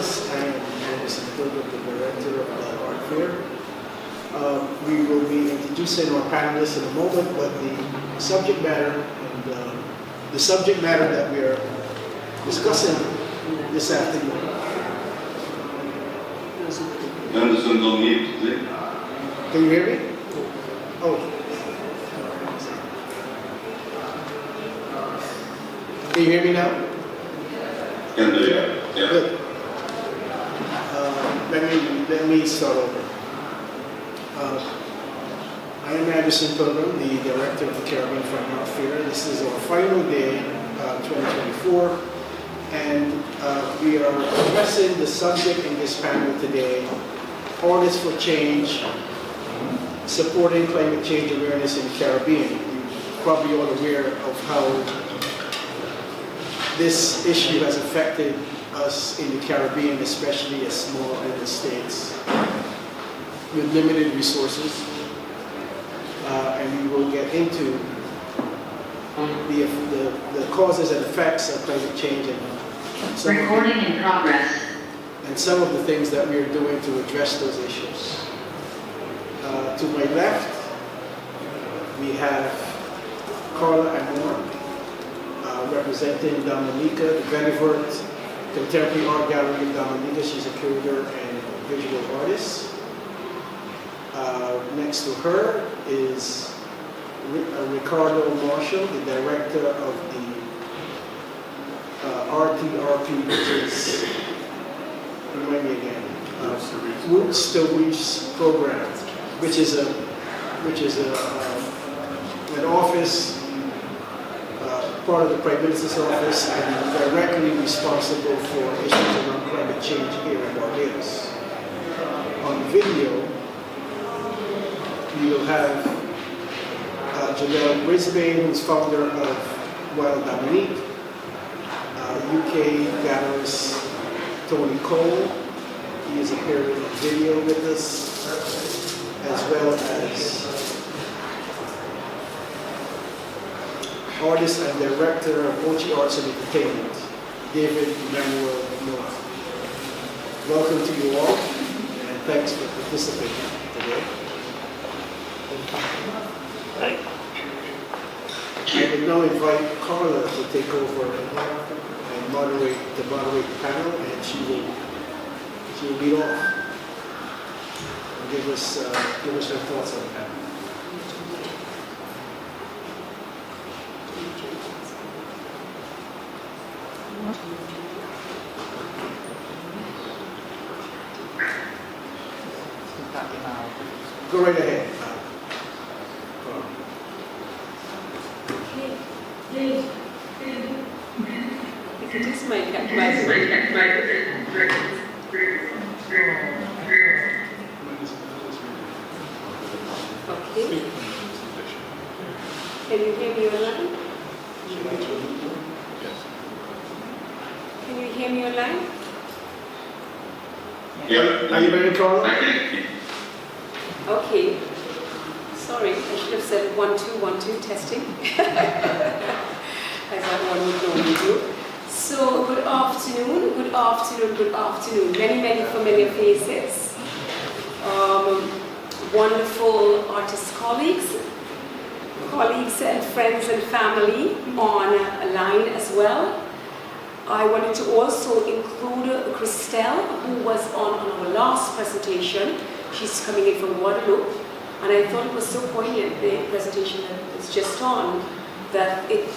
us. I am Pilgrim, the director of the art fair. We will be introducing our panelists in a moment, but the subject matter that we are discussing this afternoon. Anderson Dominique, Can you hear me? Oh. Can you hear me now? Can do, yeah. Good. Let me start over. I am Anderson Pilgrim, the director of the Caribbean Fine Art Fair. This is our final day, 2024, and we are addressing the subject in this panel today: Artists for Change, supporting climate change awareness in the Caribbean. You're probably all aware of how this issue has affected us in the Caribbean, especially as small island states with limited resources. And we will get into the causes and effects of climate change and some of the things that we are doing to address those issues. To my left, we have Carla and Armour, representing Dominica, the Benevert Contemporary Art Gallery in Dominica. She's a curator and visual artist. Next to her is Ricardo, the director of the RTRP, which is, remind me again, Roots to Reach program, which is an office, part of the Prime Minister's office, and directly responsible for issues around climate change here in Barbados. On video, we will have Jeanelle Brisbane, who's founder of Wild Dominique, UK gallerist Tony Cole. He is appearing on video with us, as well as artist and director of Ochi Arts and Entertainment, Emmanuel. Welcome to you all, and thanks for participating today. I will now invite Carla to take over and moderate the panel, and she will lead off and give us her thoughts on the panel. Go right ahead. This might have Okay. Can you hear me online? Can you hear me online? Yeah. Are you ready, Carla? Okay. Sorry, I should have said 1 2 1 2 testing. As everyone would normally do. So, good afternoon. Many familiar faces. Wonderful artist colleagues and friends and family on a line as well. I wanted to also include Christelle, who was on our last presentation. She's coming in from Guadeloupe, and I thought it was so poignant, the presentation that was just on, that it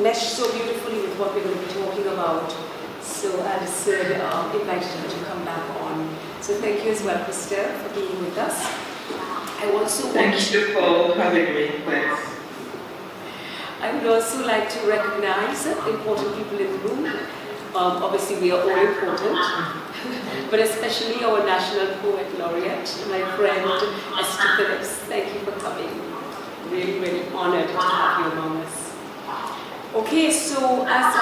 meshed so beautifully with what we're going to be talking about. So I just invited her to come back on. So thank you as well, Christelle, for being with us. I also Thank you for having me. Thanks. I would also like to recognize important people in the room. Obviously, we are all important, but especially our National Poet Laureate, my friend Esther Phillips. Thank you for coming. Really honored to have you among us. Okay, so as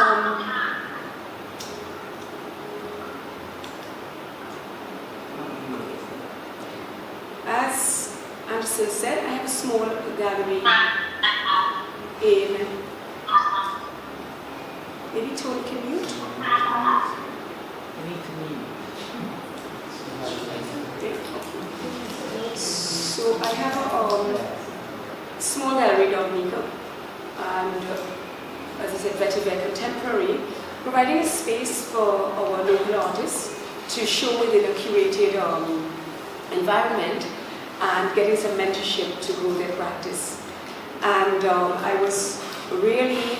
Anderson said, I have a small gallery in, maybe Tony can mute? in Dominica, and as I said, vetiver contemporary, providing a space for our local artists to show within a curated environment and getting some mentorship to grow their practice. And I was really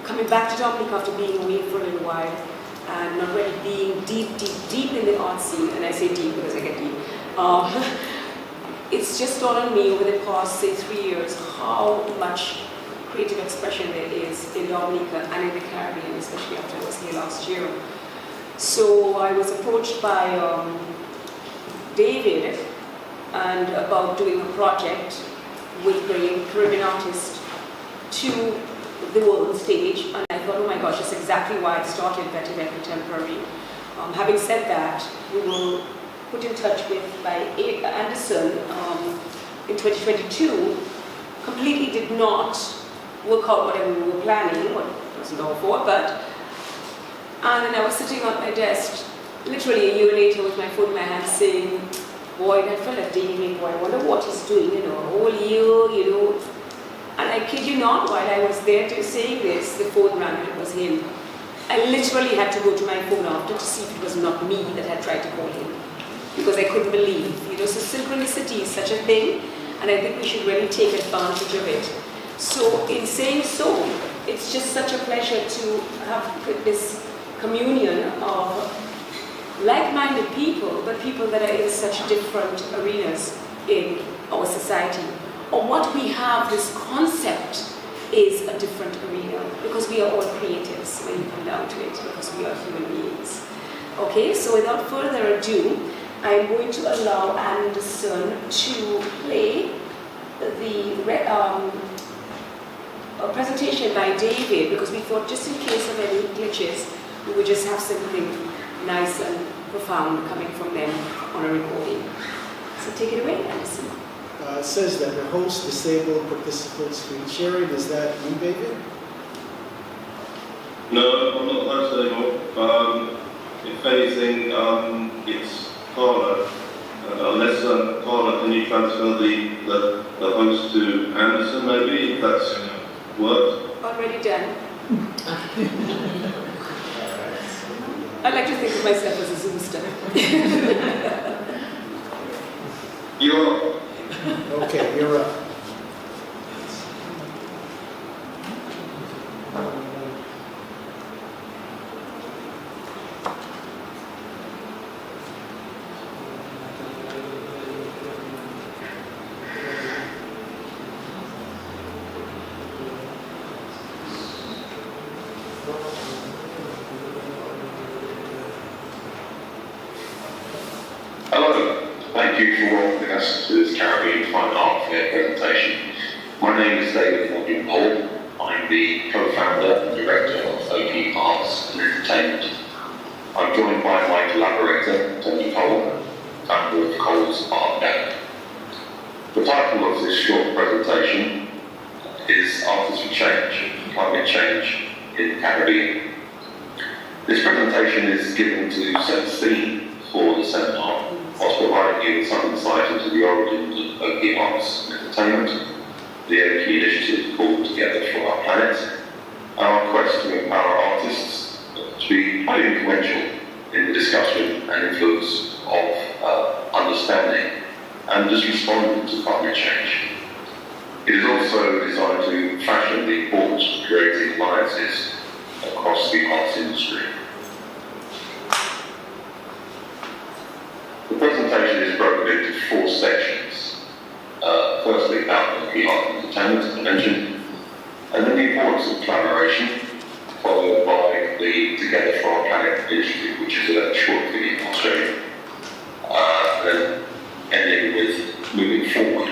coming back to Dominica after being away for a little while and not really being deep in the art scene, and I say deep because I get deep. It's just dawned on me over the past, say, 3 years how much creative expression there is in Dominica and in the Caribbean, especially after I was here last year. So I was approached by David and about doing a project with bringing Caribbean artists to the world stage, and I thought, oh my gosh, that's exactly why I started Vetiver Contemporary. Having said that, we were put in touch with by Anderson in 2022, completely did not work out whatever we were planning, what it wasn't all for, and then I was sitting at my desk literally a year later with my phone in my hand saying, boy, that fella David, boy, I wonder what he's doing, a whole year, And I kid you not, while I was there saying this, the phone rang and it was him. I literally had to go to my phone after to see if it was not me that had tried to call him, because I couldn't believe. So synchronicity is such a thing, and I think we should really take advantage of it. So in saying so, it's just such a pleasure to have this communion of like-minded people, but people that are in such different arenas in our society. Or what we have, this concept, is a different arena, because we are all creatives when you come down to it, because we are human beings. Okay, so without further ado, I'm going to allow Anderson to play a presentation by David, because we thought just in case of any glitches, we would just have something nice and profound coming from them on a recording. So take it away, Anderson. It says that the host disabled participant screen sharing. Is that you, David? No, I'm not host anymore. If anything, it's Carla. Unless Carla, can you transfer the host to Anderson, maybe, if that's worked? Already done. I like to think of myself as a Zoomster. You're Okay, you're up. Hello, thank you for welcoming us to this Caribbean Fine Art Fair presentation. My name is David Paul. I'm the co-founder and director of OP Arts and Entertainment. I'm joined by my collaborator, Tony Cole, founder of Cole's Art Gallery. The title of this short presentation is Artists for Change, Climate Change in the Caribbean. This presentation is given to set the scene for the seminar, whilst providing you with some insight into the origins of OP Arts and Entertainment, the OP initiative called Together for Our Planet, and our quest to empower artists to be highly influential in the discussion and influence of understanding and just responding to climate change. It is also designed to fashion the importance of creating alliances across the arts industry. The presentation is broken into 4 sections. Firstly, about the art and entertainment, as I mentioned, and then the importance of collaboration, followed by the Together for Our Planet initiative, which is a short video I'll show you. Then ending with moving forward,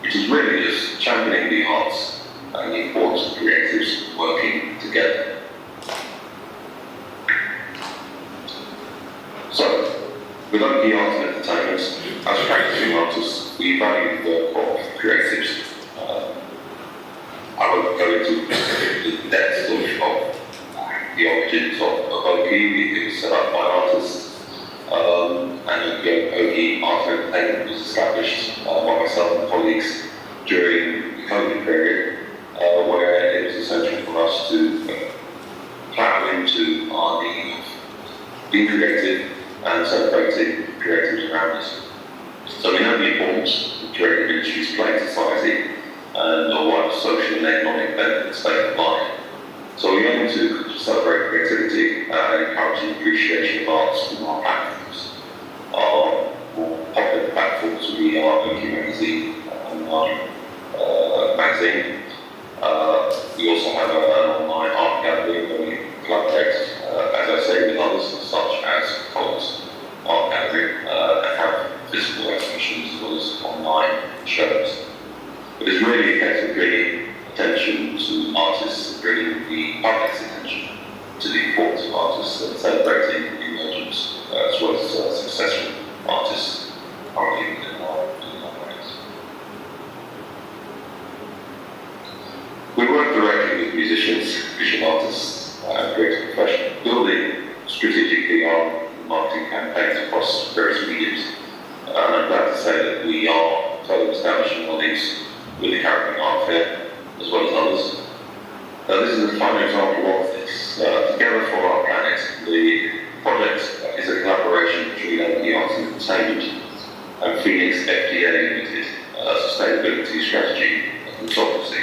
which is really just championing the arts and the importance of creatives working together. So, with OP Arts and Entertainment, as practicing artists, we value the work of creatives. I won't go into the depths of the origins of OP. It was set up by artists, and OP Arts and Entertainment was established by myself and colleagues during the COVID encouraging appreciation of arts from our platforms. Our more popular platforms will be our UK magazine and our magazine. We also have an online art gallery where we collaborate, as I say, with others such as Carla's art gallery and have physical exhibitions as well as online shows. But it's really a case of bringing attention to artists, bringing the public's attention to the importance of artists and celebrating emergent as well as successful artists currently in our ranks. We work directly with musicians, visual artists and creative professionals, building strategically our marketing campaigns across various mediums. I'm glad to say that we are further establishing colleagues with the Caribbean Art Fair as well as others. This is a fine example of this. Together for Our Planet, the project is a collaboration between the Arts and Entertainment and Phoenix FDA Limited, a sustainability strategy consultancy,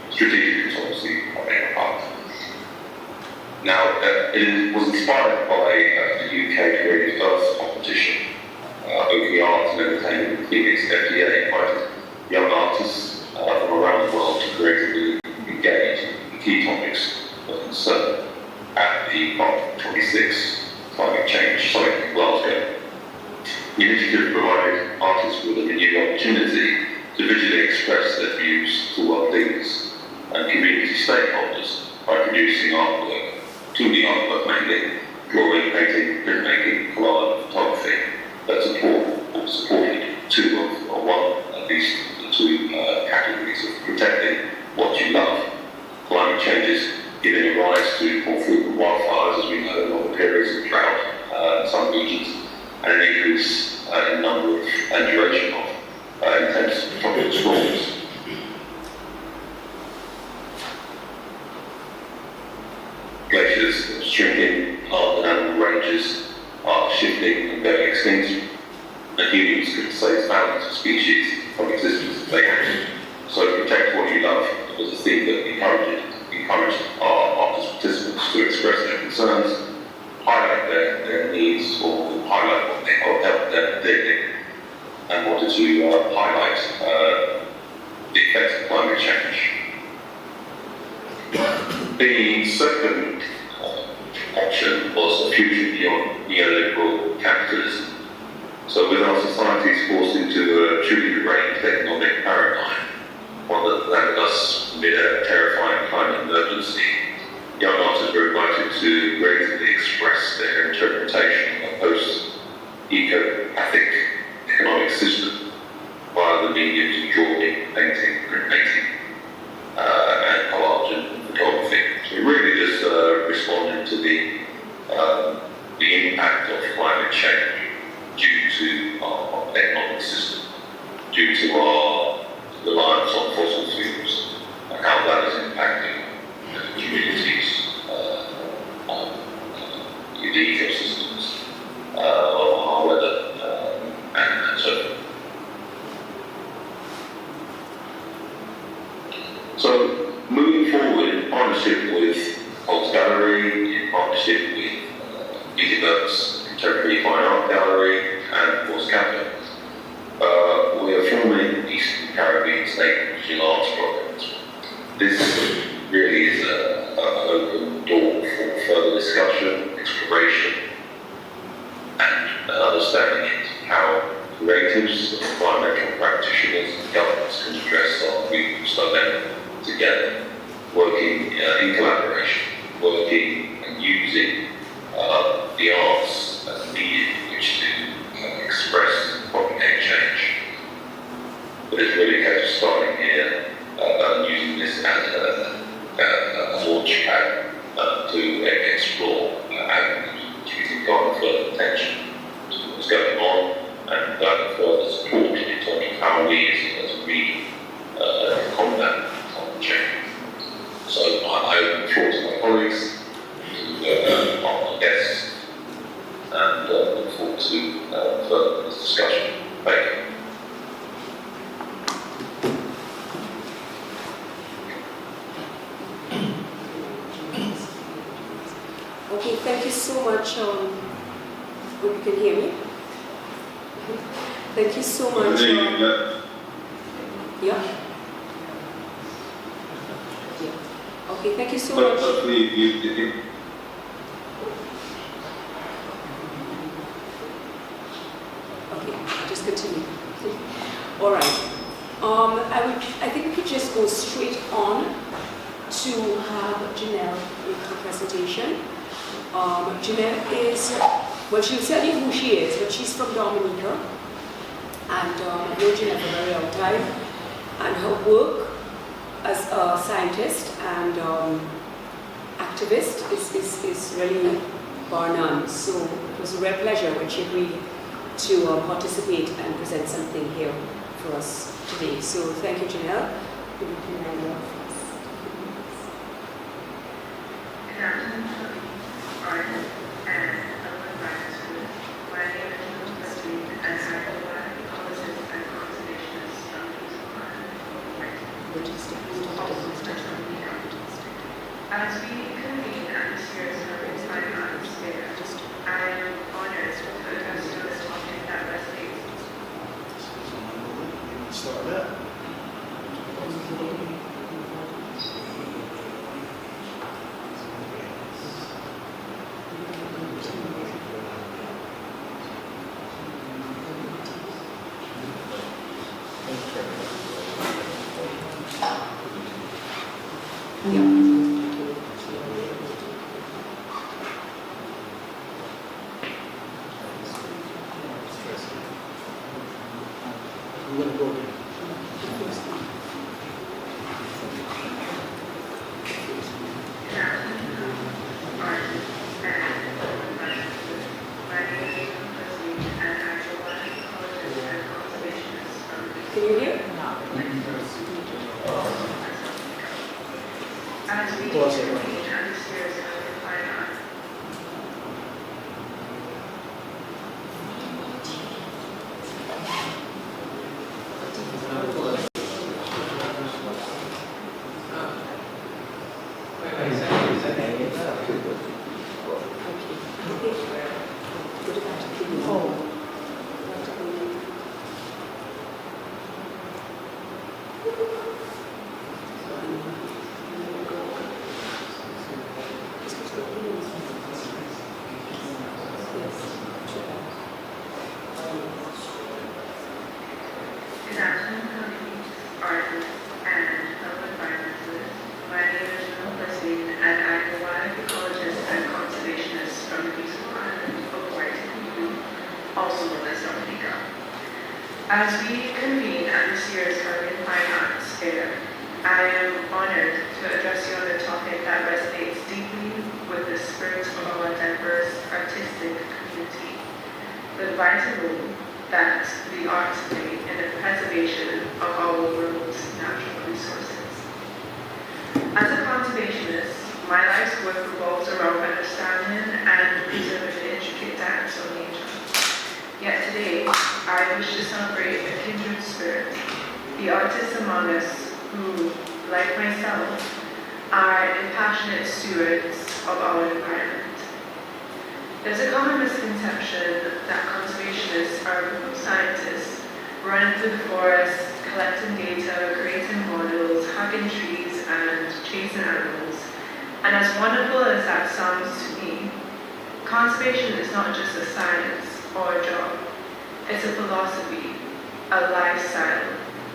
strategic consultancy on their part. Now, it was inspired by the UK Creative Earth competition. OK Arts and Entertainment and Phoenix FDA invited young artists from around the world to creatively engage in key topics of concern at the COP26 Climate Change Summit in Glasgow. The initiative provided artists with a renewed opportunity to visually express their views to world leaders and community stakeholders by producing artwork, 2D artwork mainly, drawing, painting, printmaking, collage, and photography that supported at least the two categories of protecting what you love. Climate change is giving rise to more frequent wildfires, as we know, longer periods of drought in some regions, and an increase in number of and duration of intense tropical storms. Glaciers shrinking, plant and animal ranges are shifting and going extinct, and humans could save thousands of species from existence if they can. So protect what you love was a theme that encouraged our artist participants to express their concerns, highlight their needs, or highlight what they held out their dignity, and wanted to highlight the effects of climate change. The second option was a future beyond neoliberal capitalism. So with our societies forced into a truly deranged economic paradigm, one that landed us amid a terrifying climate emergency, young artists were invited to creatively express their interpretation of a post-ecopathic economic system via the mediums of drawing, painting, printmaking, and collage and photography. So really just responding to the impact of climate change due to our economic system, due to our reliance on fossil fuels, and how that is impacting communities, the ecosystems, our weather, and so forth. So, moving forward in partnership with Holt's Gallery, in partnership with Edinburgh's Contemporary Fine Art Gallery, and of course CaFA, we are forming Eastern Caribbean State Visual Arts Project. This really is an open door for further discussion, exploration, and understanding how creatives, environmental practitioners, and governments can address our regions together, working in collaboration, working and using the arts as a medium in which to express and propagate change. But it's really a case of starting here and using this as a launch pad to explore avenues which we can garner further attention to what's going on and further support in terms of how we as a region combat climate change. So I open the floor to my colleagues, to our guests, and look forward to further this discussion. Thank you. Okay, thank you so much. Hope you can hear me. Thank you so much. Yeah. Okay, thank you so much. Okay, I'll just continue. All right. I think we could just go straight on to have Jeanelle make her presentation. Jeanelle is, well, she'll tell you who she is, but she's from Dominica. And I've known Jeanelle for a very long time. And her work as a scientist and activist is really bar none. So it was a real pleasure when she agreed to participate and present something here for us today. So thank you, Jeanelle. Good afternoon, artists and other writers. My name is Jeanelle Brisbane, and I'm a ecologist and conservationist from Peaceful Island, As we convene at this year's Urban Fine Arts Fair, I am honored to address you on this topic that resonates. Start that. We're going to go again. Can you hear? As we Pause it. convene at this year's Urban Fine Arts Good afternoon, artists and fellow environmentalists. My name is Jeanelle Brisbane, and I'm a wild ecologist and conservationist from the Peaceful Island of Wild Dominican, also known as Dominica. As we convene at this year's Urban Fine Arts Fair, I am honored to address you on a topic that resonates deeply with the spirit of our diverse artistic community, the vital role that the arts play in the preservation of our world's natural resources. As a conservationist, my life's work revolves around understanding and preserving the intricate dance of nature. Yet today, I wish to celebrate a kindred spirit, the artists among us who, like myself, are impassionate stewards of our environment. There's a common misconception that conservationists are a group of scientists running through the forest, collecting data, creating models, hugging trees, and chasing animals. And as wonderful as that sounds to me, conservation is not just a science or a job. It's a philosophy, a lifestyle,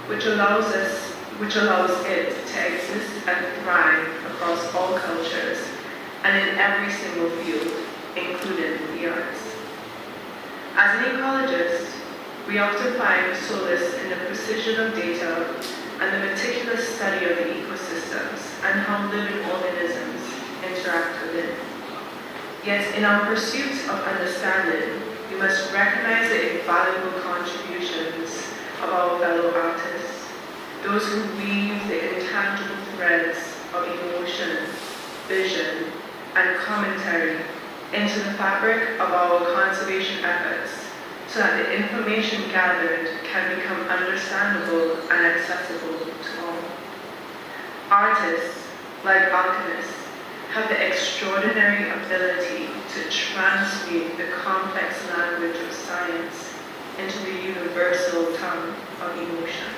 which allows it to exist and thrive across all cultures and in every single field, including the arts. As an ecologist, we often find solace in the precision of data and the meticulous study of the ecosystems and how living organisms interact with it. Yet in our pursuit of understanding, we must recognize the invaluable contributions of our fellow artists, those who weave the intangible threads of emotion, vision, and commentary into the fabric of our conservation efforts so that the information gathered can become understandable and accessible to all. Artists, like alchemists, have the extraordinary ability to translate the complex language of science into the universal tongue of emotion.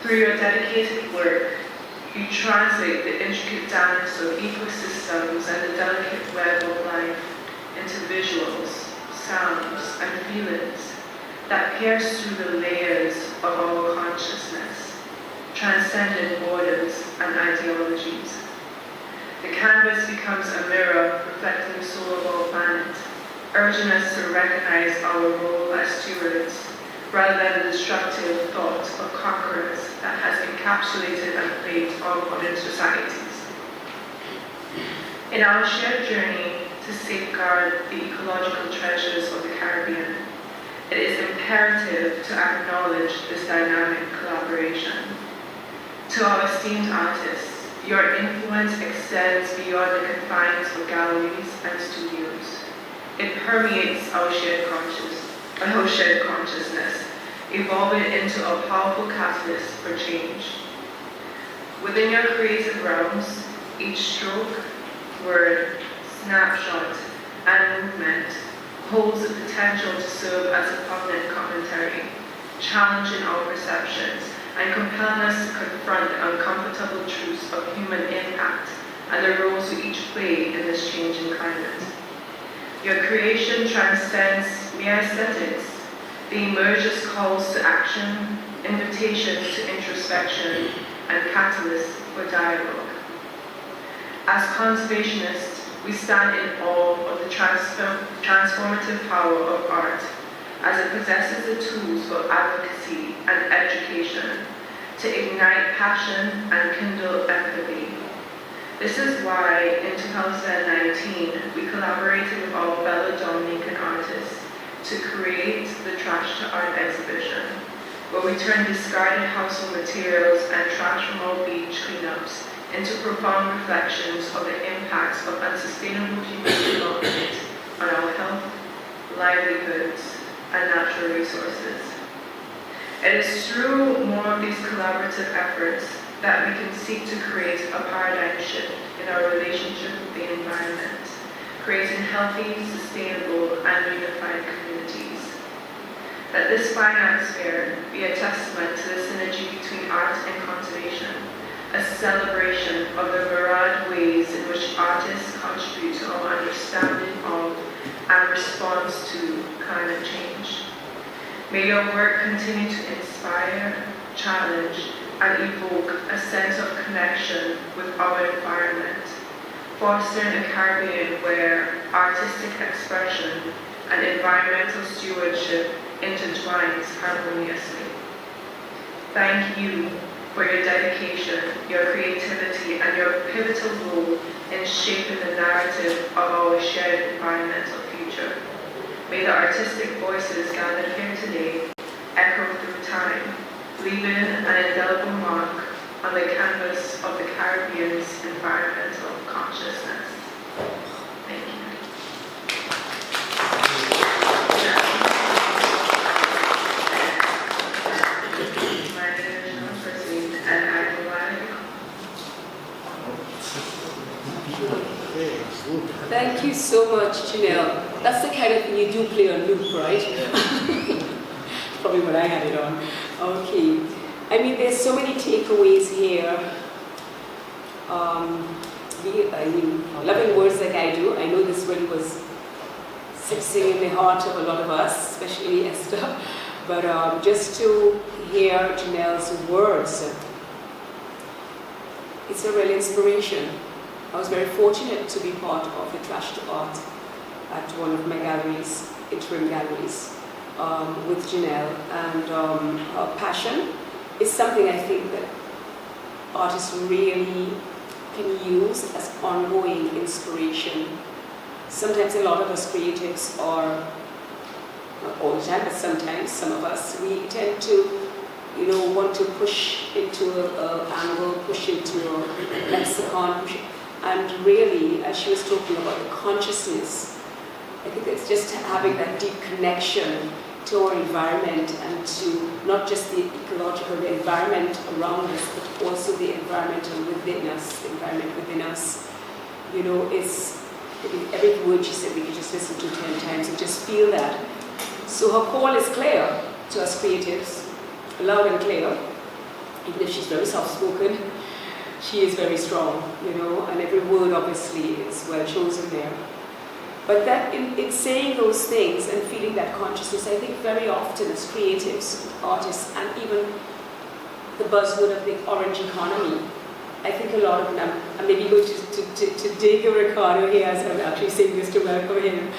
Through your dedicated work, you translate the intricate dance of ecosystems and the delicate web of life into visuals, sounds, and feelings that pierce through the layers of our consciousness, transcending borders and ideologies. The canvas becomes a mirror reflecting the soul of our planet, urging us to recognize our role as stewards, rather than the destructive thought of conquerors that has encapsulated and plagued our modern societies. In our shared journey to safeguard the ecological treasures of the Caribbean, it is imperative to acknowledge this dynamic collaboration. To our esteemed artists, your influence extends beyond the confines of galleries and studios. It permeates our shared consciousness, evolving into a powerful catalyst for change. Within your creative realms, each stroke, word, snapshot, and movement holds the potential to serve as a poignant commentary, challenging our perceptions and compelling us to confront the uncomfortable truths of human impact and the roles we each play in this changing climate. Your creation transcends mere aesthetics. They emerge as calls to action, invitations to introspection, and catalysts for dialogue. As conservationists, we stand in awe of the transformative power of art, as it possesses the tools for advocacy and education to ignite passion and kindle empathy. This is why in 2019 we collaborated with our fellow Dominican artists to create the Trash to Art exhibition, where we turned discarded household materials and trash from our beach cleanups into profound reflections of the impacts of unsustainable human development on our health, livelihoods, and natural resources. It is through more of these collaborative efforts that we can seek to create a paradigm shift in our relationship with the environment, creating healthy, sustainable, and unified communities. That this fine atmosphere be a testament to the synergy between art and conservation, a celebration of the myriad ways in which artists contribute to our understanding of and response to climate change. May your work continue to inspire, challenge, and evoke a sense of connection with our environment, fostering a Caribbean where artistic expression and environmental stewardship intertwines harmoniously. Thank you for your dedication, your creativity, and your pivotal role in shaping the narrative of our shared environmental future. May the artistic voices gathered here today echo through time, leaving an indelible mark on the canvas of the Caribbean's environmental consciousness. Thank you. My name is Jeanelle Brisbane, and I Thank you so much, Jeanelle. That's the kind of thing you do play on loop, right? Probably when I had it on. Okay. I mean, there's so many takeaways here. Loving words like I do, I know this really was sitting in the heart of a lot of us, especially Esther. But just to hear Jeanelle's words, it's a real inspiration. I was very fortunate to be part of the Trash to Art at one of my galleries, interim galleries, with Jeanelle. And her passion is something I think that artists really can use as ongoing inspiration. Sometimes a lot of us creatives are, not all the time, but sometimes some of us, we tend to want to push into an angle, push into a lexicon, and really, as she was talking about the consciousness, I think it's just having that deep connection to our environment and to not just the ecological, the environment around us, but also the environment within us, you know, is every word she said we could just listen to 10 times and just feel that. So her call is clear to us creatives, loud and clear. Even if she's very soft-spoken, she is very strong, you know, and every word obviously is well chosen there. But that in saying those things and feeling that consciousness, I think very often as creatives, artists, and even the buzzword of the orange economy, I think a lot of them, and maybe going to dig a Ricardo here as I'm actually saying this to welcome him,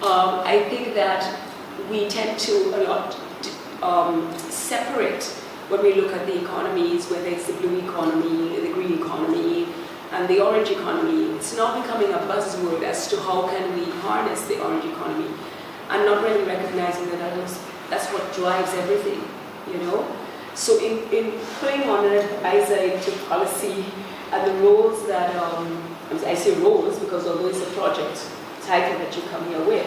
I think that we tend to a lot separate when we look at the economies, whether it's the blue economy, the green economy, and the orange economy. It's now becoming a buzzword as to how can we harness the orange economy, and not really recognizing that that's what drives everything, you know? So in putting on an advisor into policy and the roles that, I say roles because although it's a project title that you come here with,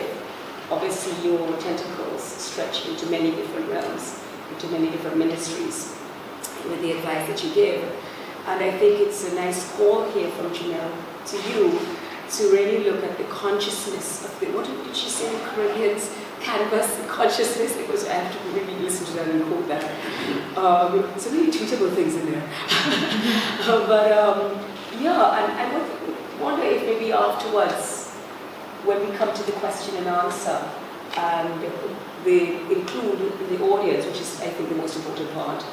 obviously your tentacles stretch into many different realms, into many different ministries with the advice that you give. And I think it's a nice call here from Jeanelle to you to really look at the consciousness of the, what did she say in Caribbean's canvas, the consciousness, because I have to really listen to that and quote that. So many tweetable things in there. Yeah, and I wonder if maybe afterwards, when we come to the question and answer, and they include the audience, which is I think the most important part,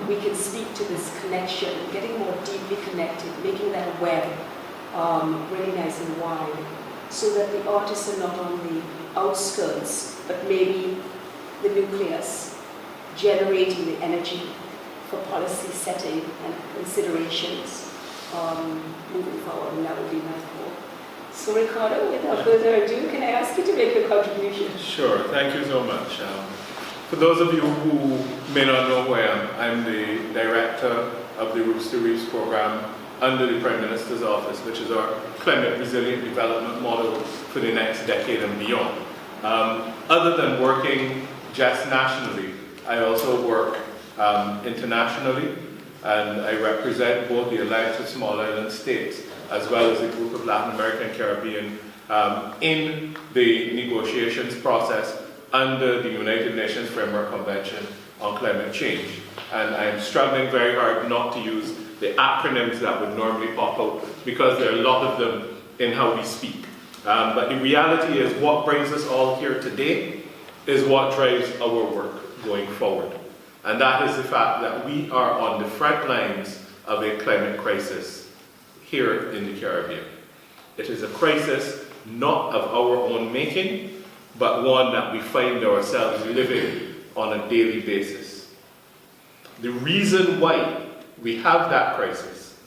we can speak to this connection, getting more deeply connected, making that web really nice and wide, so that the artists are not on the outskirts, but maybe the nucleus, generating the energy for policy setting and considerations moving forward, and that would be my call. So Ricardo, without further ado, can I ask you to make a contribution? Sure, thank you so much. For those of you who may not know who I am, I'm the director of the Roots to Reefs program under the Prime Minister's office, which is our climate resilient development model for the next decade and beyond. Other than working just nationally, I also work internationally, and I represent both the Alliance of Small Island States as well as a group of Latin American and Caribbean in the negotiations process under the United Nations Framework Convention on Climate Change. And I'm struggling very hard not to use the acronyms that would normally pop out because there are a lot of them in how we speak. But the reality is what brings us all here today is what drives our work going forward. And that is the fact that we are on the front lines of a climate crisis here in the Caribbean. It is a crisis not of our own making, but one that we find ourselves living on a daily basis. The reason why we have that crisis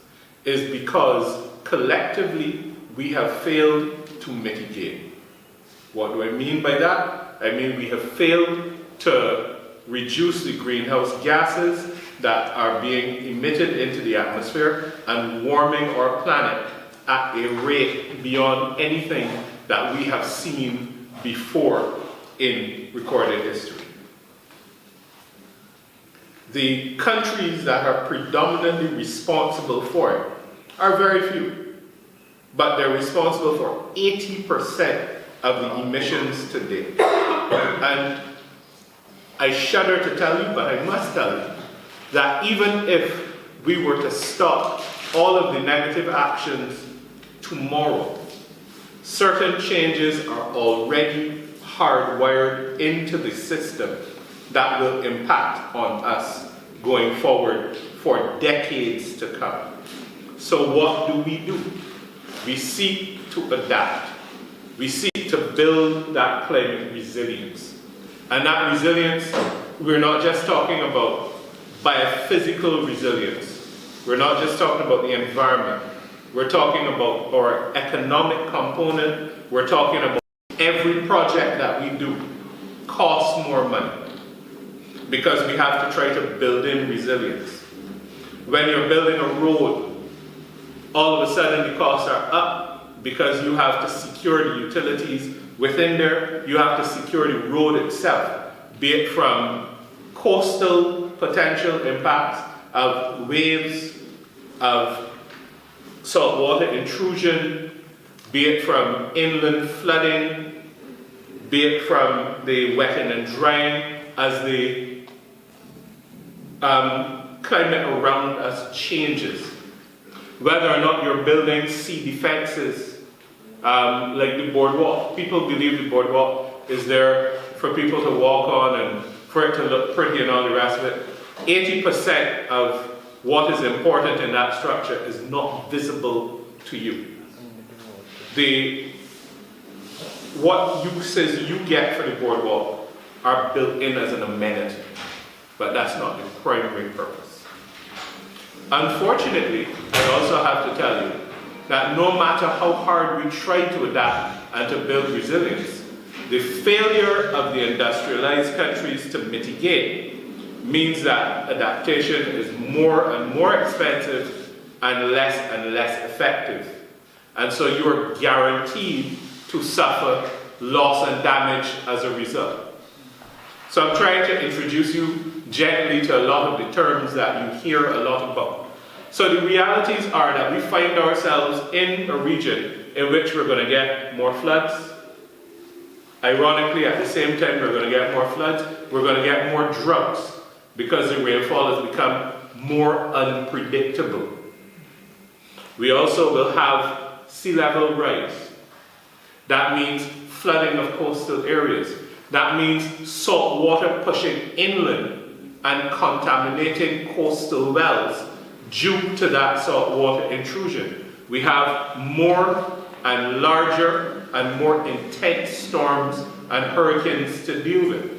is because collectively we have failed to mitigate. What do I mean by that? I mean we have failed to reduce the greenhouse gases that are being emitted into the atmosphere and warming our planet at a rate beyond anything that we have seen before in recorded history. The countries that are predominantly responsible for it are very few, but they're responsible for 80% of the emissions today. And I shudder to tell you, but I must tell you, that even if we were to stop all of the negative actions tomorrow, certain changes are already hardwired into the system that will impact on us going forward for decades to come. So what do? We seek to adapt. We seek to build that climate resilience. And that resilience, we're not just talking about biophysical resilience. We're not just talking about the environment. We're talking about our economic component. We're talking about every project that we do costs more money because we have to try to build in resilience. When you're building a road, all of a sudden the costs are up because you have to secure the utilities within there. You have to secure the road itself, be it from coastal potential impacts of waves, of saltwater intrusion, be it from inland flooding, be it from the wetting and drying as the climate around us changes. Whether or not your buildings see defenses, like the boardwalk. People believe the boardwalk is there for people to walk on and for it to look pretty and all the rest of it. 80% of what is important in that structure is not visible to you. What uses you get for the boardwalk are built in as an amenity, but that's not the primary purpose. Unfortunately, I also have to tell you that no matter how hard we try to adapt and to build resilience, the failure of the industrialized countries to mitigate means that adaptation is more and more expensive and less effective. And so you're guaranteed to suffer loss and damage as a result. So I'm trying to introduce you gently to a lot of the terms that you hear a lot about. So the realities are that we find ourselves in a region in which we're going to get more floods. Ironically, at the same time we're going to get more floods, we're going to get more droughts because the rainfall has become more unpredictable. We also will have sea level rise. That means flooding of coastal areas. That means salt water pushing inland and contaminating coastal wells due to that salt water intrusion. We have more and larger and more intense storms and hurricanes to deal with.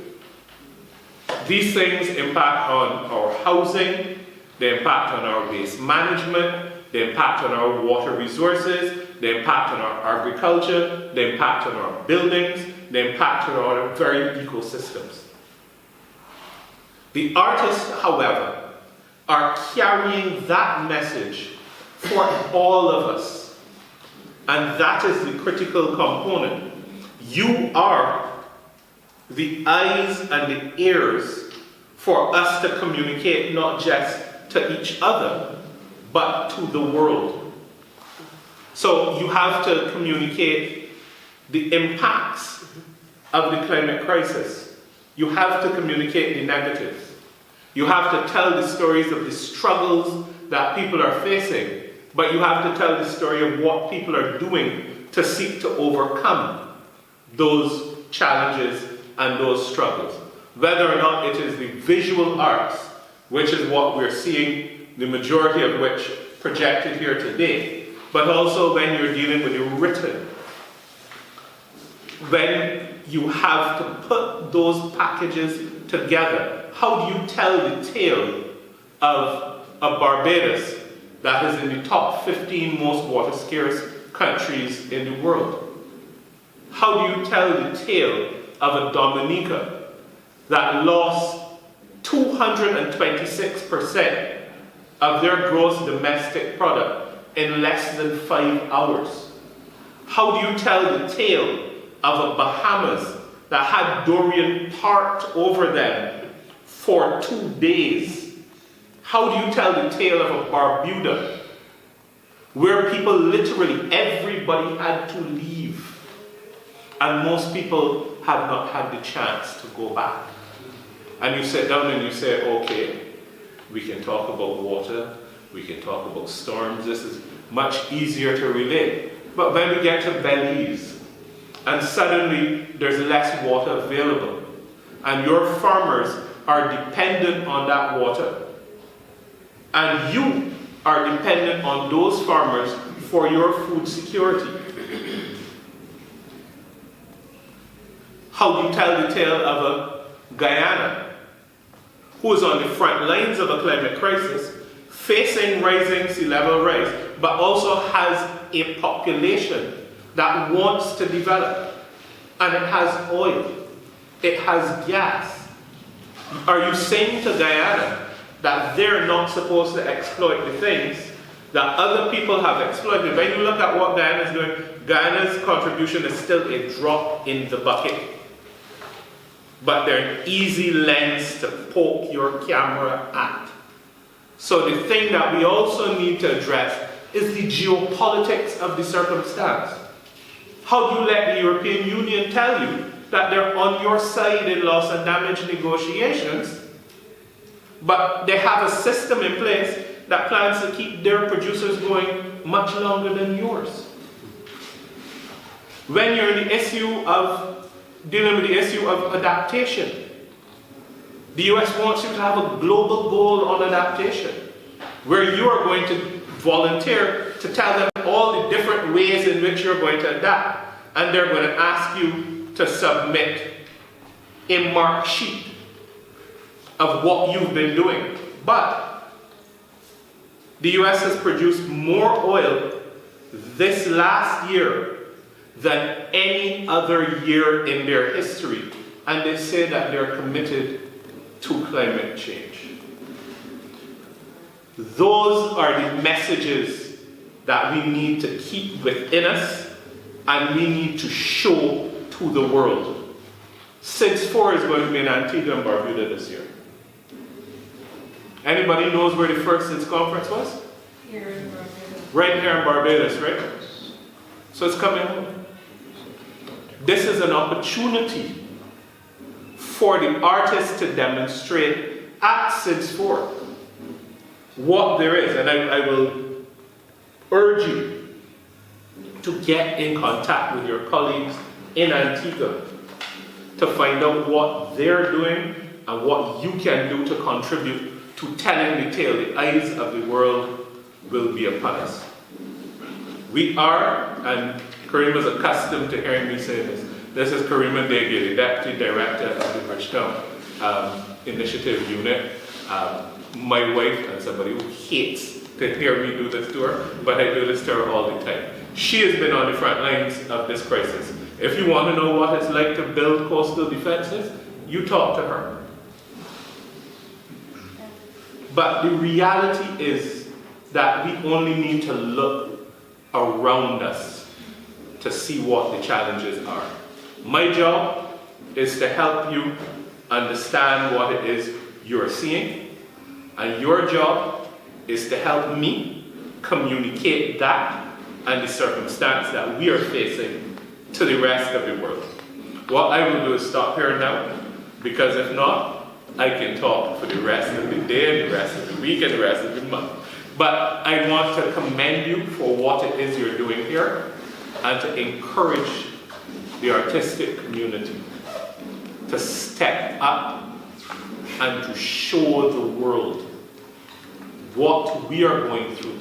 These things impact on our housing, they impact on our waste management, they impact on our water resources, they impact on our agriculture, they impact on our buildings, they impact on our very ecosystems. The artists, however, are carrying that message for all of us. And that is the critical component. You are the eyes and the ears for us to communicate not just to each other, but to the world. So you have to communicate the impacts of the climate crisis. You have to communicate the negatives. You have to tell the stories of the struggles that people are facing, but you have to tell the story of what people are doing to seek to overcome those challenges and those struggles. Whether or not it is the visual arts, which is what we're seeing, the majority of which projected here today, but also when you're dealing with the written, when you have to put those packages together. How do you tell the tale of a Barbados that is in the top 15 most water scarce countries in the world? How do you tell the tale of a Dominica that lost 226% of their gross domestic product in less than 5 hours? How do you tell the tale of a Bahamas that had Dorian parked over them for 2 days? How do you tell the tale of a Barbuda where people literally, everybody had to leave and most people have not had the chance to go back? And you sit down and you say, okay, we can talk about water, we can talk about storms, this is much easier to relate. But when we get to Belize, and suddenly there's less water available, and your farmers are dependent on that water, and you are dependent on those farmers for your food security. How do you tell the tale of a Guyana, who is on the front lines of a climate crisis, facing rising sea level rise, but also has a population that wants to develop, and it has oil, it has gas? Are you saying to Guyana that they're not supposed to exploit the things that other people have exploited? When you look at what Guyana is doing, Guyana's contribution is still a drop in the bucket. But they're an easy lens to poke your camera at. So the thing that we also need to address is the geopolitics of the circumstance. How do you let the European Union tell you that they're on your side in loss and damage negotiations, but they have a system in place that plans to keep their producers going much longer than yours? When you're in the issue of dealing with the issue of adaptation, the US wants you to have a global goal on adaptation, where you are going to volunteer to tell them all the different ways in which you're going to adapt, and they're going to ask you to submit a mark sheet of what you've been doing. But the US has produced more oil this last year than any other year in their history, and they say that they're committed to climate change. Those are the messages that we need to keep within us, and we need to show to the world. SIDS 4 is going to be in Antigua and Barbuda this year. Anybody knows where the first SIDS conference was? Here in Barbados. Right here in Barbados, right? So it's coming home. This is an opportunity for the artists to demonstrate at SIDS 4 what there is. And I will urge you to get in contact with your colleagues in Antigua to find out what they're doing and what you can do to contribute to telling the tale. The eyes of the world will be upon us. We are, and Karim is accustomed to hearing me say this is Karim Ndege, the Deputy Director of the Bridgetown Initiative Unit. My wife, and somebody who hates to hear me do this to her, but I do this to her all the time. She has been on the front lines of this crisis. If you want to know what it's like to build coastal defenses, you talk to her. But the reality is that we only need to look around us to see what the challenges are. My job is to help you understand what it is you're seeing, and your job is to help me communicate that and the circumstance that we are facing to the rest of the world. What I will do is stop here now, because if not, I can talk for the rest of the day and the rest of the week and the rest of the month. But I want to commend you for what it is you're doing here, and to encourage the artistic community to step up and to show the world what we are going through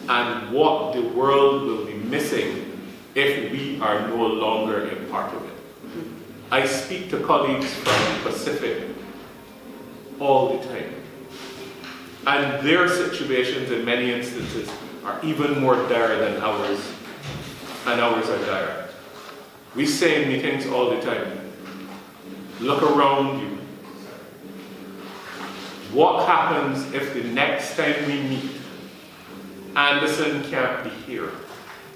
and what the world will be missing if we are no longer a part of it. I speak to colleagues from the Pacific all the time, and their situations in many instances are even more dire than ours, and ours are dire. We say in meetings all the time, look around you. What happens if the next time we meet, Anderson can't be here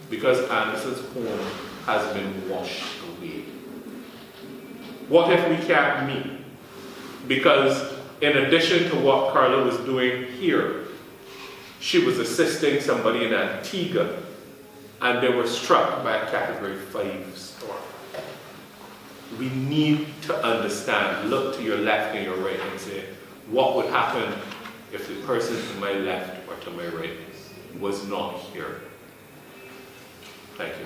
because Anderson's home has been washed away? What if we can't meet because in addition to what Carla was doing here, she was assisting somebody in Antigua and they were struck by a Category 5 storm? We need to understand, look to your left and your right and say, what would happen if the person to my left or to my right was not here? Thank you.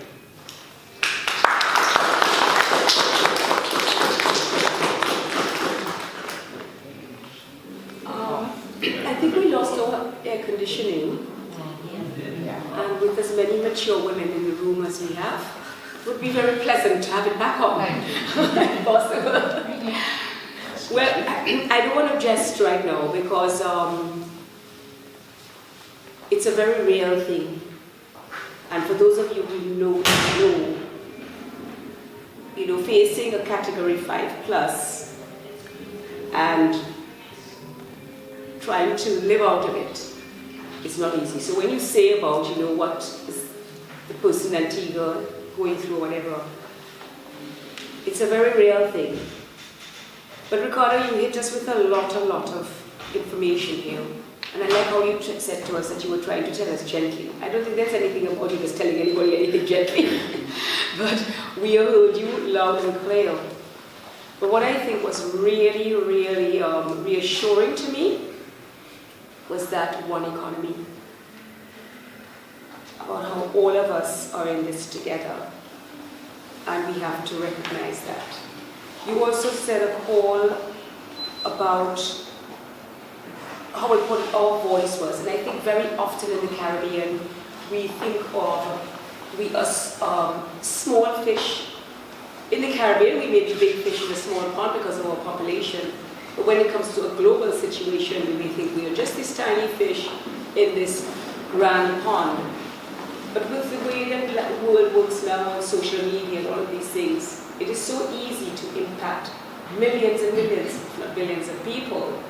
I think we lost our air conditioning, and with as many mature women in the room as we have, it would be very pleasant to have it back on, if possible. Well, I don't want to jest right now because it's a very real thing. And for those of you who know, facing a Category 5 plus and trying to live out of it, it's not easy. So when you say about, what is the person in Antigua going through or whatever, it's a very real thing. But Ricardo, you hit us with a lot of information here. And I like how you said to us that you were trying to tell us gently. I don't think there's anything about you that's telling anybody anything gently. But we heard you loud and clear. But what I think was really, really reassuring to me was that one economy. About how all of us are in this together. And we have to recognize that. You also said a call about how important our voice was. And I think very often in the Caribbean, we think of we as small fish. In the Caribbean, we may be big fish in a small pond because of our population. But when it comes to a global situation, we may think we are just this tiny fish in this grand pond. But with the way that the world works now on social media and all of these things, it is so easy to impact millions and millions, if not billions of people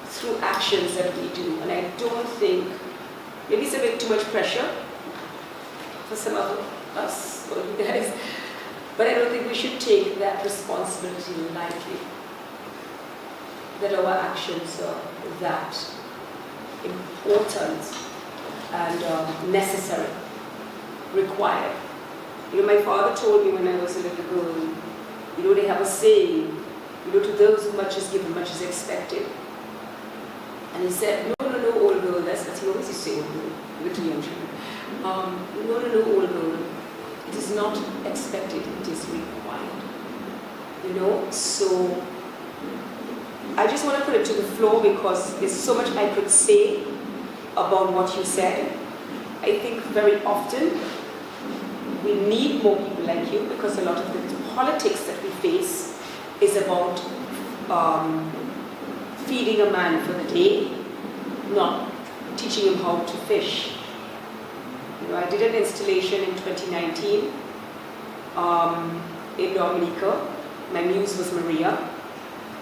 through actions that we do. And I don't think, maybe it's a bit too much pressure for some of us or you guys, but I don't think we should take that responsibility lightly. That our actions are that important and necessary, required. You know, my father told me when I was a little girl, you know, they have a saying, you know, to those who much is given, much is expected. And he said, no, old girl, that's what he always used to say, old girl, little young children. No, old girl, it is not expected, it is required. You know, so I just want to put it to the floor because there's so much I could say about what you said. I think very often we need more people like you because a lot of the politics that we face is about feeding a man for the day, not teaching him how to fish. You know, I did an installation in 2019 in Dominica. My muse was Maria,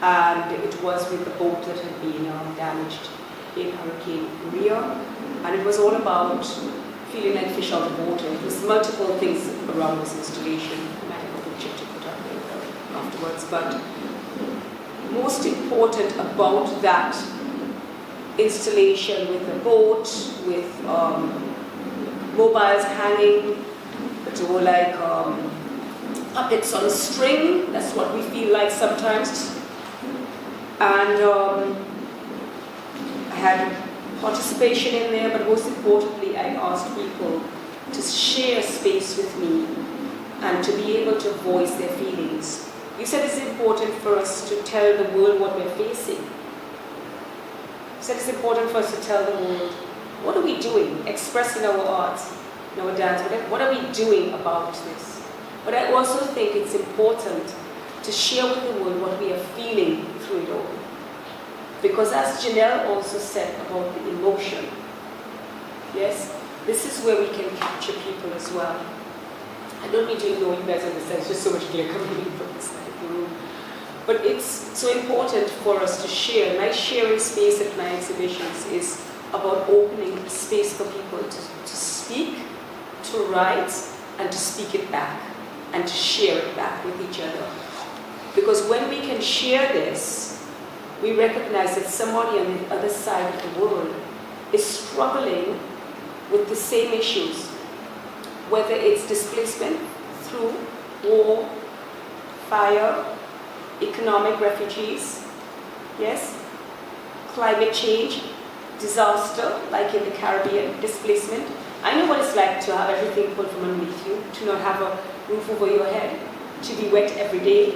and it was with the boat that had been damaged in Hurricane Maria, and it was all about feeling like fish out of water. It was multiple things around this installation. I might have a picture to put up there afterwards, but most important about that installation with the boat, with mobiles hanging, that were like puppets on a string. That's what we feel like sometimes. And I had participation in there, but most importantly, I asked people to share space with me and to be able to voice their feelings. You said it's important for us to tell the world what we're facing. You said it's important for us to tell the world, what are we doing? Expressing our arts, in our dance, what are we doing about this? But I also think it's important to share with the world what we are feeling through it all. Because as Jeanelle also said about the emotion, yes, this is where we can capture people as well. I don't mean to ignore you guys on this side, there's just so much glare coming in from this side of the room. But it's so important for us to share. My sharing space at my exhibitions is about opening space for people to speak, to write, and to speak it back, and to share it back with each other. Because when we can share this, we recognize that somebody on the other side of the world is struggling with the same issues, whether it's displacement through war, fire, economic refugees, yes, climate change, disaster, like in the Caribbean, displacement. I know what it's like to have everything pulled from underneath you, to not have a roof over your head, to be wet every day,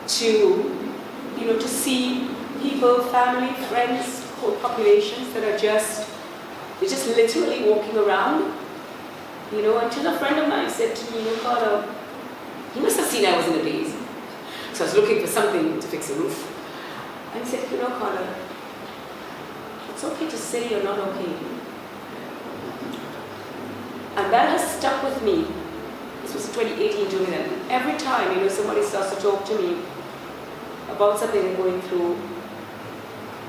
to see people, family, friends, whole populations that are just literally walking around, until a friend of mine said to me, Ricardo, he must have seen I was in a daze. So I was looking for something to fix the roof. And he said, Carla, it's okay to say you're not okay. And that has stuck with me. This was 2018 doing that. Every time, somebody starts to talk to me about something they're going through,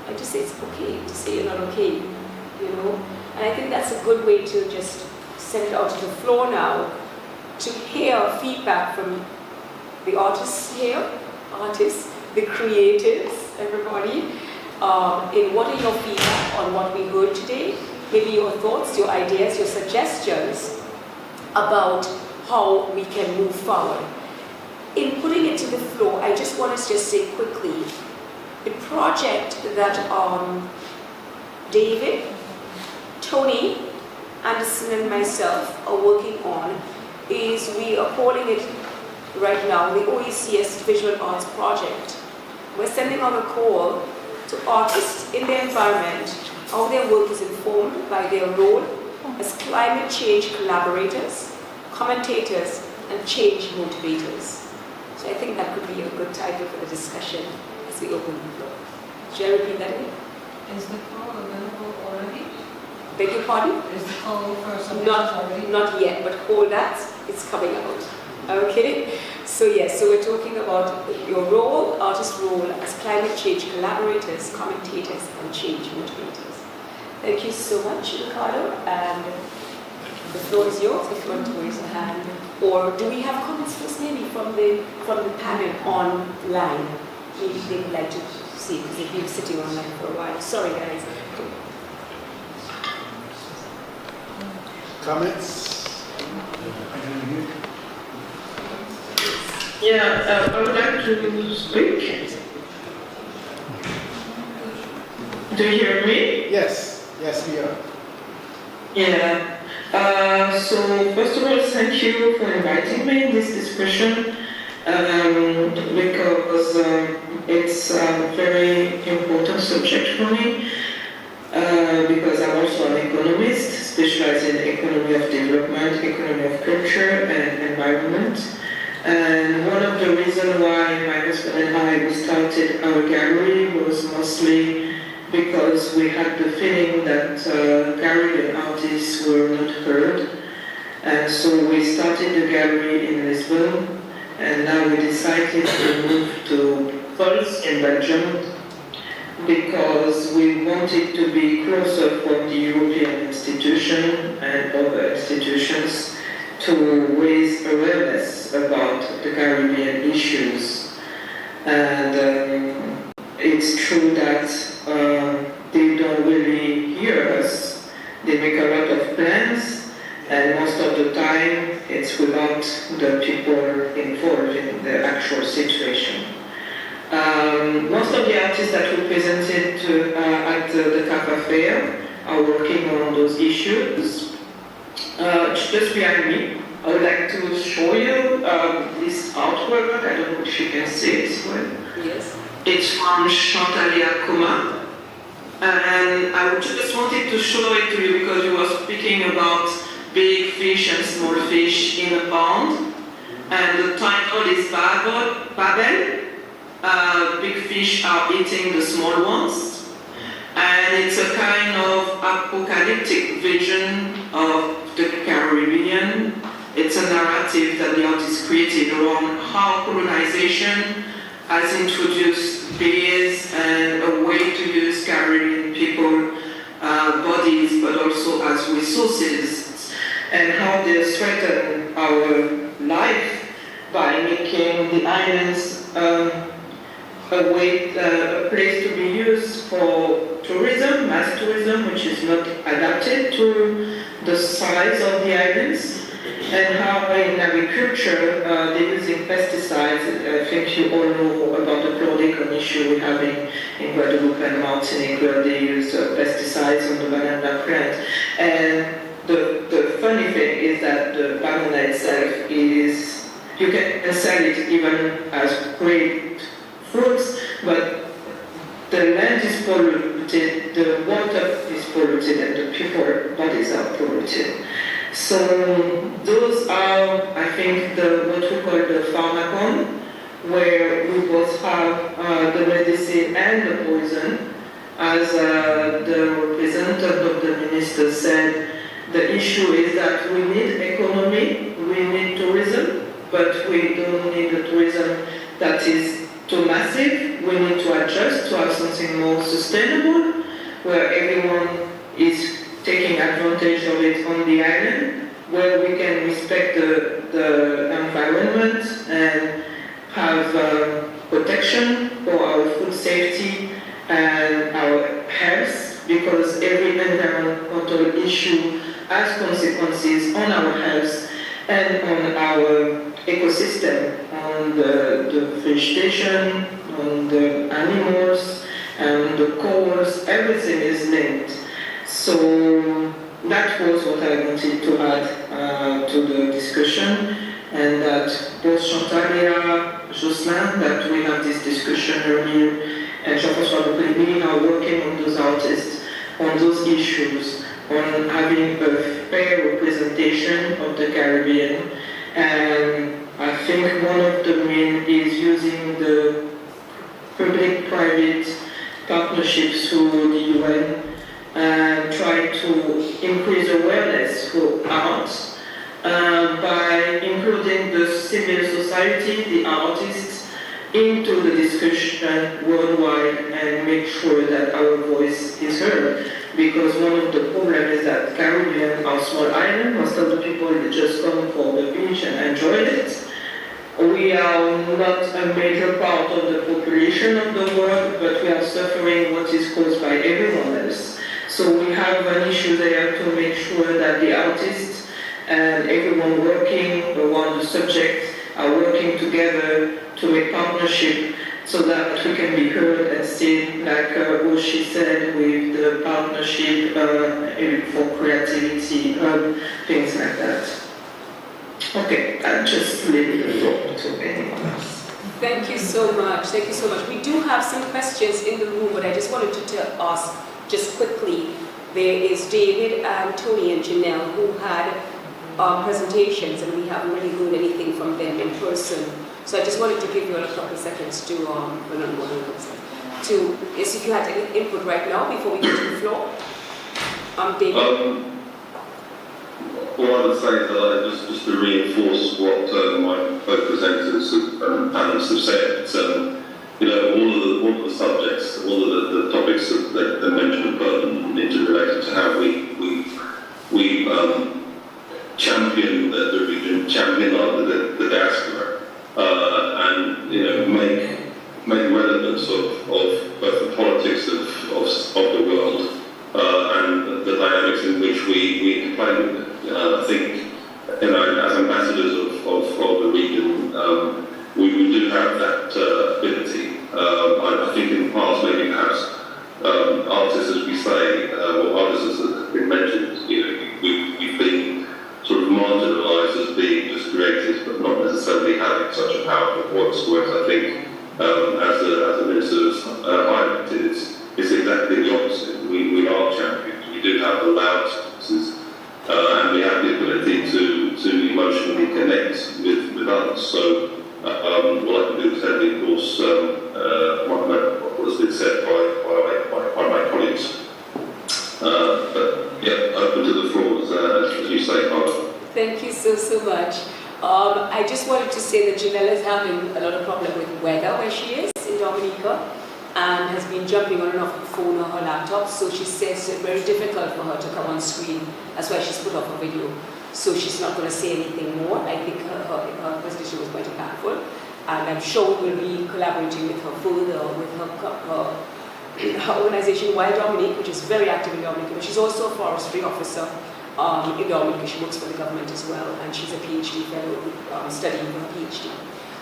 I just say it's okay to say you're not okay, And I think that's a good way to just send it out to the floor now, to hear feedback from the artists here, the creatives, everybody, in what are your feedback on what we heard today, maybe your thoughts, your ideas, your suggestions about how we can move forward. In putting it to the floor, I just want to just say quickly, the project that David, Tony, Anderson and myself are working on is we are calling it right now the OECS Visual Arts Project. We're sending out a call to artists in their environment, how their work is informed by their role as climate change collaborators, commentators, and change motivators. So I think that could be a good title for the discussion as we open the floor. Should I repeat that again? Is the call available already? Beg your pardon? Is the call for submissions already? Not yet, but hold that, it's coming out. Okay? So yes, so we're talking about your role, artist role as climate change collaborators, commentators, and change motivators. Thank you so much, Ricardo, and the floor is yours if you want to raise a hand. Or do we have comments first maybe from the panel online? Maybe they would like to see, because they've been sitting online for a while. Sorry guys. Comments? Yeah, I would like to speak. Do you hear me? Yes, we are. Yeah. So first of all, thank you for inviting me in this discussion because it's a very important subject for me because I'm also an economist, specialized in economy of development, economy of culture and environment. And one of the reasons why my husband and I we started our gallery was mostly because we had the feeling that Caribbean artists were not heard. And so we started the gallery in Lisbon, and now we decided to move to Fals in Belgium because we wanted to be closer from the European institution and other institutions to raise awareness about the Caribbean issues. And it's true that they don't really hear us. They make a lot of plans, and most of the time it's without the people involved in the actual situation. Most of the artists that we presented at the CaFA fair are working on those issues. Just behind me, I would like to show you this artwork. I don't know if you can see it well. Yes. It's from Chantalia Kuma. And I just wanted to show it to you because you were speaking about big fish and small fish in a pond. And the title is Babel. Big fish are eating the small ones. And it's a kind of apocalyptic vision of the Caribbean. It's a narrative that the artist created around how colonization has introduced beers and a way to use Caribbean people bodies, but also as resources, and how they threaten our life by making the islands a place to be used for tourism, mass tourism, which is not adapted to the size of the islands. And how in agriculture they're using pesticides. I think you all know about the chlordecone issue we have in Guadeloupe and Martinique, where they use pesticides on the banana plant. And the funny thing is that the banana itself is, you can sell it even as great fruits, but the land is polluted, the water is polluted, and the people's bodies are polluted. So those are, I think, what we call the pharmacon, where we both have the medicine and the poison. As the representative of the minister said, the issue is that we need economy, we need tourism, but we don't need a tourism that is too massive. We need to adjust to have something more sustainable, where everyone is taking advantage of it on the island, where we can respect the environment and have protection for our food safety and our health, because every environmental issue has consequences on our health and on our ecosystem, on the vegetation, on the animals, and the corals, everything is linked. So that was what I wanted to add to the discussion, and that both Chantalia, Jocelyn, that we had this discussion earlier, and Jean-François Bouclemy are working on those artists, on those issues, on having a fair representation of the Caribbean. And I think one of the main is using the public-private partnerships through the UN and try to increase awareness for arts by including the civil society, the artists, into the discussion worldwide and make sure that our voice is heard. Because one of the problems is that Caribbean are small island, most of the people just come for the beach and enjoy it. We are not a major part of the population of the world, but we are suffering what is caused by everyone else. So we have an issue there to make sure that the artists and everyone working around the subject are working together to make partnership so that we can be heard and seen, like what she said with the partnership for creativity, things like that. Okay, I'll just leave the floor to anyone else. Thank you so much. Thank you so much. We do have some questions in the room, but I just wanted to ask just quickly. There is David and Tony and Jeanelle who had presentations, and we haven't really heard anything from them in person. So I just wanted to give you a couple of seconds to, yes, if you had any input right now before we go to the floor. David. All I would say is that just to reinforce what my co-presenters and panelists have said, you know, all of the subjects, all of the topics that they mentioned are pertinent and interrelated to how we champion the region, champion the diaspora, and you know make relevance of both the politics of the world and the dynamics in which we play with it. I think, you know, as ambassadors of the region, we do have that ability. I think in the past, maybe perhaps artists, as we say, or artists as have been mentioned, you know, we've been sort of marginalised as being just creators, but not necessarily having such a powerful voice. Whereas I think, as the minister has highlighted, it's exactly the opposite. We are champions. We do have the loud voices. And we have the ability to emotionally connect with others. So what I can do is endorse what has been said by my colleagues. But yeah, open to the floor, as you say, Carla. Thank you so much. I just wanted to say that Jeanelle is having a lot of problem with weather where she is in Dominica, and has been jumping on and off her phone or her laptop, so she says it's very difficult for her to come on screen. That's why she's put up a video. So she's not going to say anything more. I think her presentation was quite impactful, and I'm sure we'll be collaborating with her further, with her organization Wild Dominique, which is very active in Dominica, but she's also a forestry officer in Dominica. She works for the government as well, and she's a PhD fellow studying for her PhD.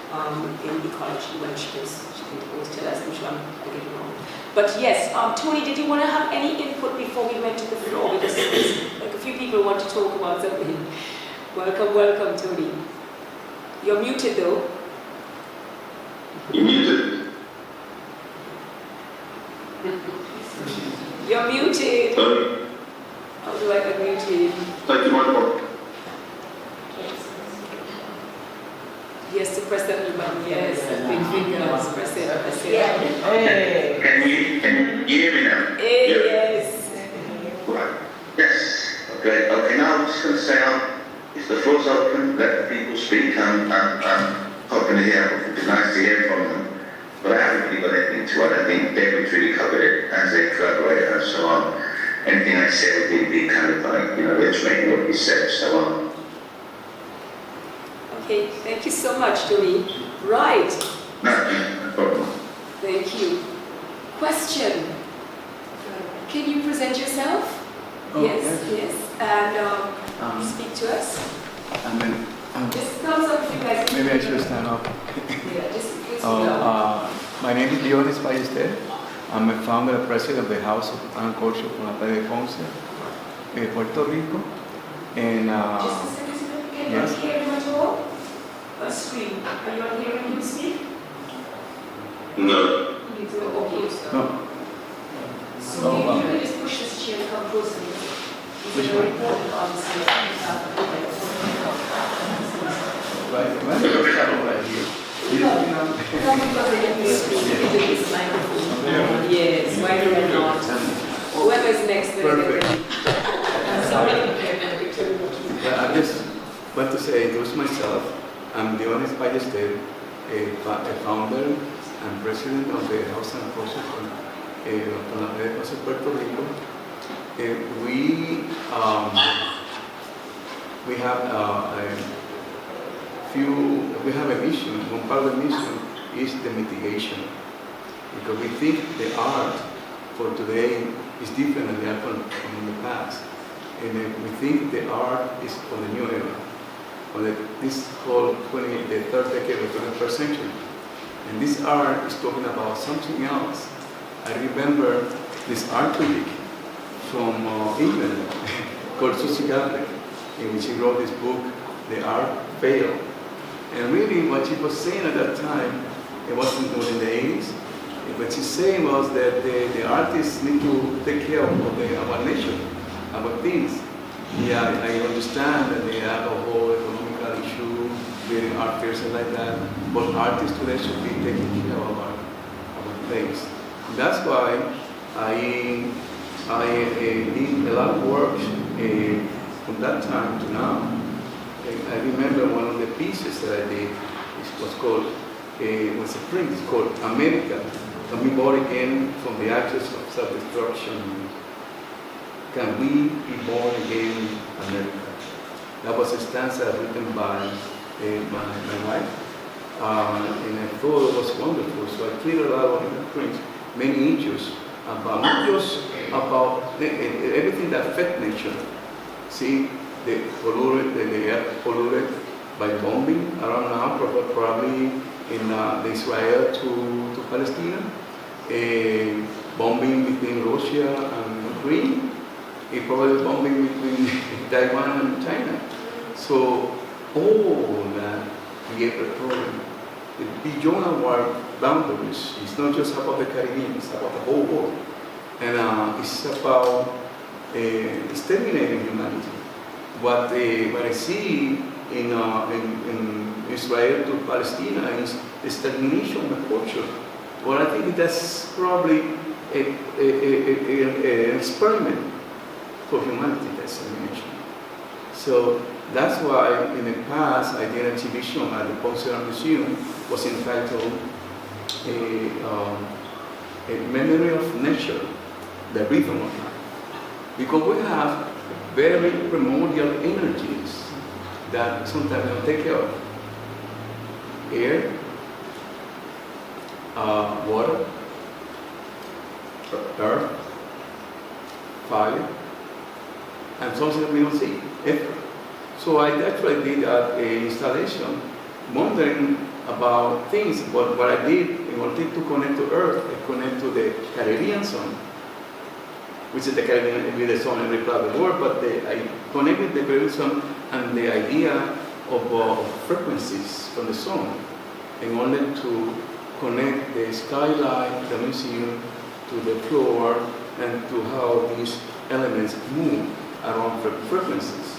In ecology, when she can always tell us, I'm sure I get it wrong. But yes, Tony, did you want to have any input before we went to the floor? Because like a few people want to talk about something. Welcome, Tony. You're muted though. You're muted. You're muted. Sorry. How do I unmute you? Take your microphone. Yes, to press that little button. Yes, that big finger. Press it. Yeah. Hey. Can you hear me now? Yes. Right. Yes. Okay. Okay. Now I'm just going to say, if the floor's open, let the people speak. I'm hoping to hear. It would be nice to hear from them. But I haven't really got anything to add. I think David's really covered it as a collaborator. So anything I say would be kind of like, you know, reiterating what he said. So Okay, thank you so much, Tony. Right. No problem. Thank you. Question. Can you present yourself? Oh, yes, yes. and speak to us. Just thumbs up if you guys. Maybe I should stand up. Yeah, just go. My name is Dionis Ballester. I'm a founder and president of the House of Art and Culture from La Playa de Ponce, Puerto Rico. And Just a second, can yes. you hear him at all? On screen. Are you not hearing him speak? No. You need to okay. no, So Oh, wow. you can just push this chair and come closer. Which It's one? very important, obviously. right, when did I start right here? You know, Come because they let me speak into this microphone. Yes, why do they not? Whoever is next, they're Perfect. ready. I'm sorry. I just want to say, introduce myself. I'm Dionis Ballester, a founder and president of the House and Culture from La Playa de Ponce, Puerto Rico. We have a mission. One part of the mission is the mitigation, because we think the art for today is different than the art from the past, and we think the art is for the new era, for this whole the third decade of the 21st century, and this art is talking about something else. I remember this art critic from England called Susie Gardner, in which he wrote this book, The Art Failed. And really what she was saying at that time, it wasn't in the 80s, what she's saying was that the artists need to take care of our nation, our things. Yeah, I understand that they have a whole economical issue, creating art fairs and like that, but artists today should be taking care of our place. That's why I did a lot of work from that time to now. I remember one of the pieces that I did was called, was a print, it's called America. Can we born again from the ashes of self-destruction? Can we be born again in America? That was a stanza written by my wife. And I thought it was wonderful. So I cleared a lot of prints, many issues, about not just about everything that affects nature. See, the air polluted by bombing around now, probably in Israel to Palestine, bombing between Russia and Ukraine, probably bombing between Taiwan and China. So all that create a problem. Beyond our boundaries, it's not just about the Caribbean, it's about the whole world. And it's about exterminating humanity. What I see in Israel to Palestine is the stagnation of the culture. Well, I think that's probably an experiment for humanity, that stagnation. So that's why in the past I did an exhibition at the Ponce Museum, was entitled A Memory of Nature, the Rhythm of Life. Because we have very primordial energies that sometimes we don't take care of. Air, water, earth, fire, and something that we don't see, ether. So I actually did an installation wondering about things, but what I did, in order to connect to earth, I connect to the Caribbean zone, which is the Caribbean with the sun every part of the world, but I connected the Caribbean zone and the idea of frequencies from the sun in order to connect the skylight, the museum, to the floor, and to how these elements move around frequencies.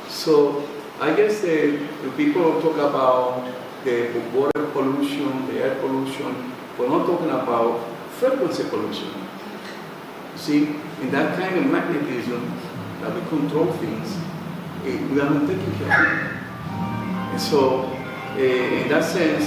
So I guess the people talk about the water pollution, the air pollution, we're not talking about frequency pollution. See, in that kind of magnetism that we control things, we are not taking care of it. And so, in that sense,